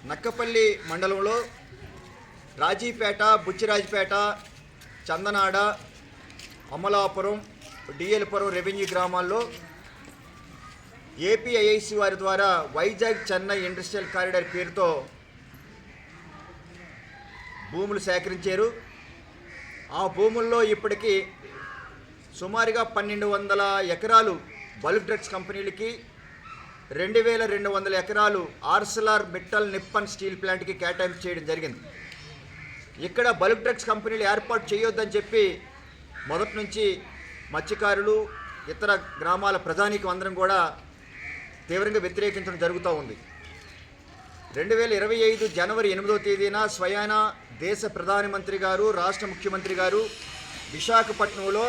నక్కపల్లి మండలంలో రాజీపేట, బుచ్చిరాజపేట, చందనాడ, అమలాపురం, డిఎల్పురం రెవెన్యూ గ్రామాల్లో ఏపీఐఐసి వారి ద్వారా వైజాగ్ చెన్నై ఇండస్ట్రియల్ కారిడార్ పేరుతో భూములు సేకరించారు. ఆ భూముల్లో ఇప్పటికీ సుమారుగా 1200 ఎకరాలు బల్క్ డ్రగ్స్ కంపెనీలకి, 2200 ఎకరాలు ఆర్సెలర్ మిట్టల్ నిప్పన్ స్టీల్ ప్లాంట్కి కేటాయింపు చేయడం జరిగింది. ఇక్కడ బల్క్ డ్రగ్స్ కంపెనీలు ఏర్పాటు చేయొద్దని చెప్పి మొదటి నుంచి మత్స్యకారులు, ఇతర గ్రామాల ప్రజానీకం అందరం కూడా తీవ్రంగా వ్యతిరేకించడం జరుగుతూ ఉంది. 2025 జనవరి 8వ తేదీన స్వయాన దేశ ప్రధానమంత్రి గారు, రాష్ట్ర ముఖ్యమంత్రి గారు విశాఖపట్నంలో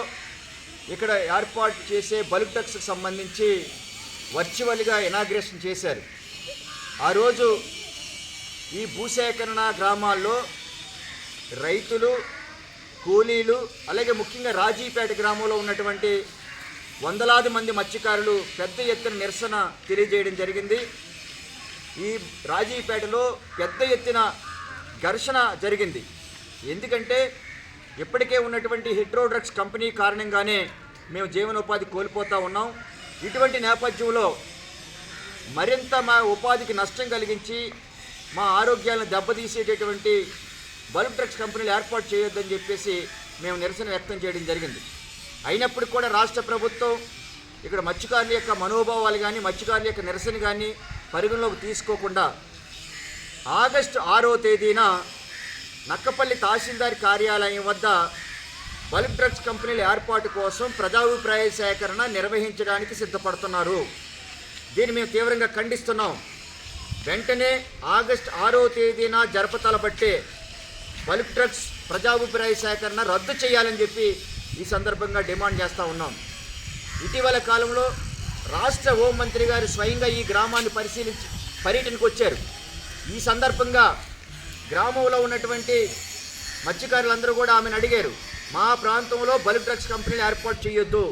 ఇక్కడ ఏర్పాటు చేసే బల్క్ డ్రగ్స్కి సంబంధించి వర్చువల్గా ఇనాగ్రేషన్ చేశారు. ఆ రోజు ఈ భూసేకరణ గ్రామాల్లో రైతులు, కూలీలు, అలాగే ముఖ్యంగా రాజీపేట గ్రామంలో ఉన్నటువంటి వందలాది మంది మత్స్యకారులు పెద్ద ఎత్తున నిరసన తెలియజేయడం జరిగింది. ఈ రాజీపేటలో పెద్ద ఎత్తున ఘర్షణ జరిగింది. ఎందుకంటే ఇప్పటికే ఉన్నటువంటి హెట్రో డ్రగ్స్ కంపెనీ కారణంగానే మేము జీవనోపాధి కోల్పోతూ ఉన్నాం. ఇటువంటి నేపథ్యంలో మరింత మా ఉపాధికి నష్టం కలిగించి మా ఆరోగ్యాలను దెబ్బతీసేటటువంటి బల్క్ డ్రగ్స్ కంపెనీలు ఏర్పాటు చేయొద్దని చెప్పేసి మేము నిరసన వ్యక్తం చేయడం జరిగింది. అయినప్పటికీ కూడా రాష్ట్ర ప్రభుత్వం ఇక్కడ మత్స్యకారుల యొక్క మనోభావాలు కానీ, మత్స్యకారుల యొక్క నిరసన కానీ పరిగణలోకి తీసుకోకుండా ఆగస్టు 6వ తేదీన నక్కపల్లి తహసీల్దార్ కార్యాలయం వద్ద బల్క్ డ్రగ్స్ కంపెనీల ఏర్పాటు కోసం ప్రజాభిప్రాయ సేకరణ నిర్వహించడానికి సిద్ధపడుతున్నారు. దీన్ని మేము తీవ్రంగా ఖండిస్తున్నాం. వెంటనే ఆగస్టు 6వ తేదీన జరపతలబట్టే బల్క్ డ్రగ్స్ ప్రజాభిప్రాయ సేకరణ రద్దు చేయాలని చెప్పి ఈ సందర్భంగా డిమాండ్ చేస్తూ ఉన్నాం. ఇటీవల కాలంలో రాష్ట్ర హోంమంత్రి గారు స్వయంగా ఈ గ్రామాన్ని పర్యటనకు వచ్చారు. ఈ సందర్భంగా గ్రామంలో ఉన్నటువంటి మత్స్యకారులందరూ కూడా ఆమెను అడిగారు, మా ప్రాంతంలో బల్క్ డ్రగ్స్ కంపెనీలు ఏర్పాటు చేయొద్దు,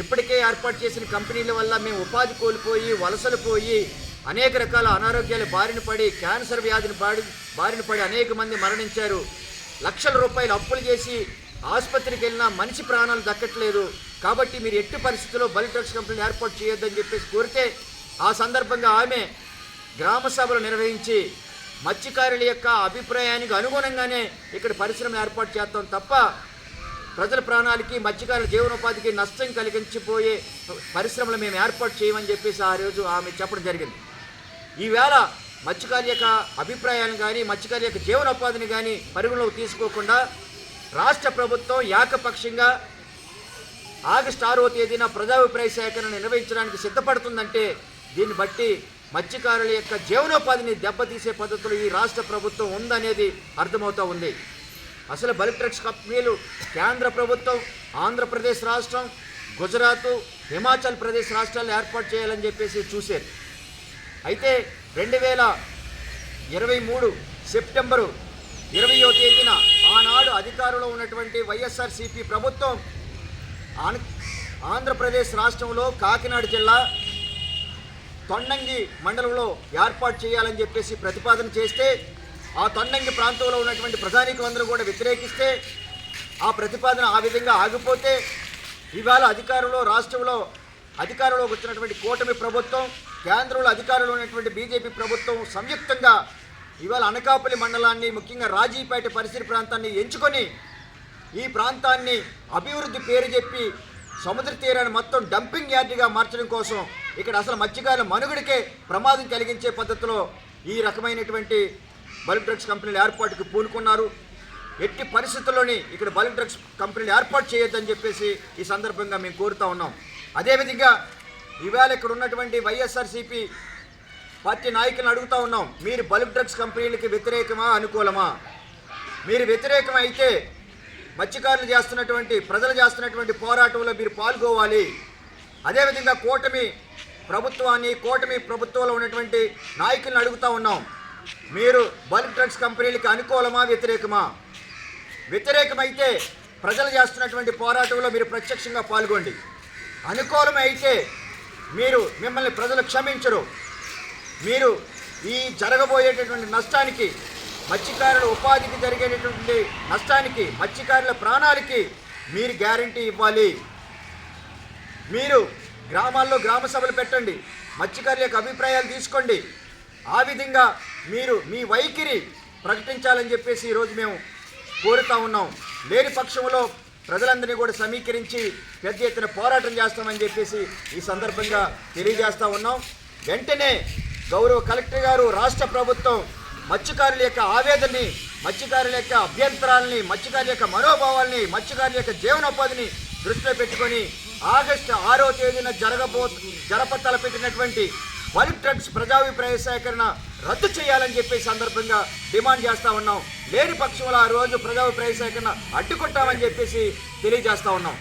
ఇప్పటికే ఏర్పాటు చేసిన కంపెనీల వల్ల మేము ఉపాధి కోల్పోయి, వలసలు పోయి, అనేక రకాల అనారోగ్యాలు బారిన పడి, క్యాన్సర్ వ్యాధిని బారిన పడి అనేక మంది మరణించారు. లక్షల రూపాయలు అప్పులు చేసి ఆసుపత్రికి వెళ్ళినా మనిషి ప్రాణాలు దక్కట్లేదు. కాబట్టి మీరు ఎట్టి పరిస్థితుల్లో బల్క్ డ్రగ్స్ కంపెనీలు ఏర్పాటు చేయొద్దని చెప్పేసి కోరితే ఆ సందర్భంగా ఆమె గ్రామ సభలు నిర్వహించి మత్స్యకారుల యొక్క అభిప్రాయానికి అనుగుణంగానే ఇక్కడ పరిశ్రమలు ఏర్పాటు చేస్తాం తప్ప ప్రజల ప్రాణాలకి, మత్స్యకారుల జీవనోపాధికి నష్టం కలిగించిపోయే పరిశ్రమలు మేము ఏర్పాటు చేయమని చెప్పేసి ఆ రోజు ఆమె చెప్పడం జరిగింది. ఈవేళ మత్స్యకారుల యొక్క అభిప్రాయాలను కానీ, మత్స్యకారుల యొక్క జీవనోపాధిని కానీ పరిగణలోకి తీసుకోకుండా రాష్ట్ర ప్రభుత్వం ఏకపక్షంగా ఆగస్టు 6వ తేదీన ప్రజాభిప్రాయ సేకరణ నిర్వహించడానికి సిద్ధపడుతుందంటే దీన్ని బట్టి మత్స్యకారుల యొక్క జీవనోపాధిని దెబ్బతీసే పద్ధతులు ఈ రాష్ట్ర ప్రభుత్వం ఉందనేది అర్థమవుతూ ఉంది. అసలు బల్క్ డ్రగ్స్ కంపెనీలు కేంద్ర ప్రభుత్వం, ఆంధ్రప్రదేశ్ రాష్ట్రం, గుజరాత్, హిమాచల్ ప్రదేశ్ రాష్ట్రాలను ఏర్పాటు చేయాలని చెప్పేసి చూశారు. అయితే 2023 సెప్టెంబరు 20వ తేదీన ఆనాడు అధికారంలో ఉన్నటువంటి వైఎస్ఆర్సీపీ ప్రభుత్వం ఆంధ్రప్రదేశ్ రాష్ట్రంలో కాకినాడ జిల్లా తొండంగి మండలంలో ఏర్పాటు చేయాలని చెప్పేసి ప్రతిపాదన చేస్తే ఆ తొండంగి ప్రాంతంలో ఉన్నటువంటి ప్రజానీకులందరూ కూడా వ్యతిరేకిస్తే ఆ ప్రతిపాదన ఆ విధంగా ఆగిపోతే ఇవాళ రాష్ట్రంలో అధికారంలోకి వచ్చినటువంటి కూటమి ప్రభుత్వం, కేంద్రంలో అధికారంలో ఉన్నటువంటి బీజేపీ ప్రభుత్వం సంయుక్తంగా ఇవాళ అనకాపల్లి మండలాన్ని, ముఖ్యంగా రాజీపేట పరిసర ప్రాంతాన్ని ఎంచుకొని ఈ ప్రాంతాన్ని అభివృద్ధి పేరు చెప్పి సముద్ర తీరాన్ని మొత్తం డంపింగ్ యార్డ్గా మార్చడం కోసం ఇక్కడ అసలు మత్స్యకారుల మనుగడికే ప్రమాదం కలిగించే పద్ధతిలో ఈ రకమైనటువంటి బల్క్ డ్రగ్స్ కంపెనీల ఏర్పాటుకు పూనుకున్నారు. ఎట్టి పరిస్థితుల్లోని ఇక్కడ బల్క్ డ్రగ్స్ కంపెనీలు ఏర్పాటు చేయొద్దని చెప్పేసి ఈ సందర్భంగా మేము కోరుతూ ఉన్నాం. అదేవిధంగా ఇవాళ ఇక్కడ ఉన్నటువంటి వైఎస్ఆర్సీపీ పార్టీ నాయకులను అడుగుతూ ఉన్నాం, మీరు బల్క్ డ్రగ్స్ కంపెనీలకి వ్యతిరేకమా, అనుకూలమా? మీరు వ్యతిరేకమైతే మత్స్యకారులు చేస్తున్నటువంటి, ప్రజలు చేస్తున్నటువంటి పోరాటంలో మీరు పాల్గొవాలి. అదేవిధంగా కూటమి ప్రభుత్వంలో ఉన్నటువంటి నాయకులను అడుగుతూ ఉన్నాం, మీరు బల్క్ డ్రగ్స్ కంపెనీలకి అనుకూలమా, వ్యతిరేకమా? వ్యతిరేకమైతే ప్రజలు చేస్తున్నటువంటి పోరాటంలో మీరు ప్రత్యక్షంగా పాల్గొండి. అనుకూలమైతే మిమ్మల్ని ప్రజలు క్షమించరు. మీరు ఈ జరగబోయేటటువంటి నష్టానికి, మత్స్యకారుల ఉపాధికి జరిగేటటువంటి నష్టానికి, మత్స్యకారుల ప్రాణాలకి మీరు గ్యారంటీ ఇవ్వాలి. మీరు గ్రామాల్లో గ్రామ సభలు పెట్టండి, మత్స్యకారుల యొక్క అభిప్రాయాలు తీసుకోండి. ఆ విధంగా మీరు మీ వైఖరి ప్రకటించాలని చెప్పేసి ఈరోజు మేము కోరుతా ఉన్నాం. లేని పక్షంలో ప్రజలందరినీ కూడా సమీకరించి పెద్ద ఎత్తున పోరాటం చేస్తామని చెప్పేసి ఈ సందర్భంగా తెలియజేస్తూ ఉన్నాం. వెంటనే గౌరవ కలెక్టర్ గారు, రాష్ట్ర ప్రభుత్వం మత్స్యకారుల యొక్క ఆవేదనని, మత్స్యకారుల యొక్క అభ్యంతరాలని, మత్స్యకారుల యొక్క మనోభావాల్ని, మత్స్యకారుల యొక్క జీవనోపాధిని దృష్టిలో పెట్టుకొని ఆగస్టు 6వ తేదీన జరప తలపెట్టినటువంటి బల్క్ డ్రగ్స్ ప్రజాభిప్రాయ సేకరణ రద్దు చేయాలని చెప్పి సందర్భంగా డిమాండ్ చేస్తూ ఉన్నాం. లేని పక్షంలో ఆ రోజు ప్రజాభిప్రాయ సేకరణ అడ్డుకుంటామని చెప్పేసి తెలియజేస్తూ ఉన్నాం.